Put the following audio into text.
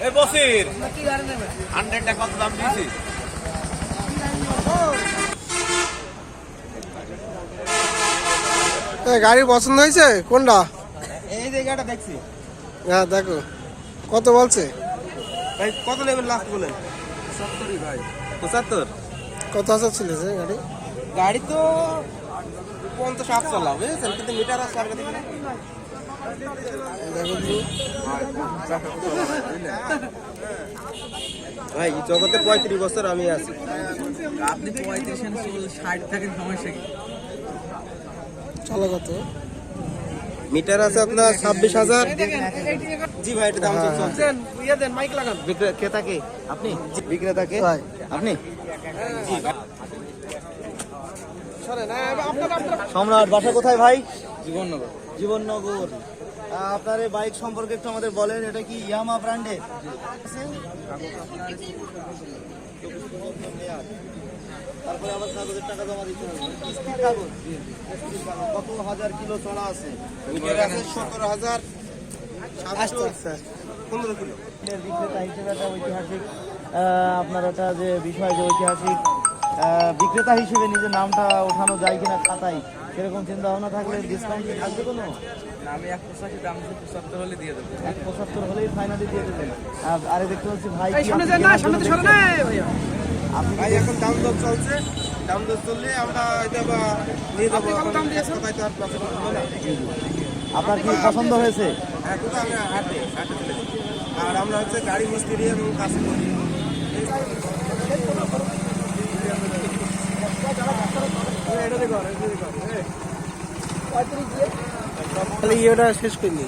এই বসির 100 টাকা কত দাম দিয়েছি? গাড়ি পছন্দ হয়েছে কোনটা? এই যে গাড়িটা দেখছি। হ্যাঁ দেখো কত বলছে? ভাই কত নেবেন লাস্ট বলেন? 70 ভাই। 75? কত হাজার ছিল যে গাড়ি? গাড়ি তো 50-60 চলা বুঝেছেন, কিন্তু মিটার আছে আর দেখেন। দেখো ভাই জগতে 35 বছর আমি আছি। আপনি 35-60 থাকেন, সমস্যা কি? চলো কত? মিটার আছে আপনার 26,000। জি ভাই এটা দাম চলছে। ইয়ে দেন মাইক লাগান। বিক্রেতা কে আপনি? বিক্রেতা কে আপনি? জি সম্রাট বাসা কোথায় ভাই? জীবননগর। জীবননগর। আপনার এই বাইক সম্পর্কে একটু আমাদের বলেন, এটা কি ইয়ামা ব্র্যান্ডের? তারপরে আবার কাগজের টাকা জমা দিতে হবে। কিস্তির কাগজ? কত হাজার কিলো চলা আছে? মিটার আছে 17,715 কিলো। বিক্রেতা হিসেবে একটা ঐতিহাসিক আপনার একটা যে বিষয়, যে ঐতিহাসিক বিক্রেতা হিসেবে নিজের নামটা ওঠানো যায় কিনা খাতায়, সেরকম চিন্তা ভাবনা থাকলে ডিসকাউন্ট থাকবে কোনো? আমি 185 দাম 75 হলে দিয়ে দেবো। 175 হলেই ফাইনালি দিয়ে দেবেন। আরে দেখতে পাচ্ছি ভাই আপনি ভাই এখন দাম দর চলছে, দাম দর চললে আমরা এটা নিয়ে যাবো। আপনার কি পছন্দ হয়েছে? এখন তো আমি হাটে চলে যাই, আর আমরা হচ্ছে গাড়ি মিস্ত্রি এবং কাজ করি। তাহলে ইয়েটা শেষ করিনি।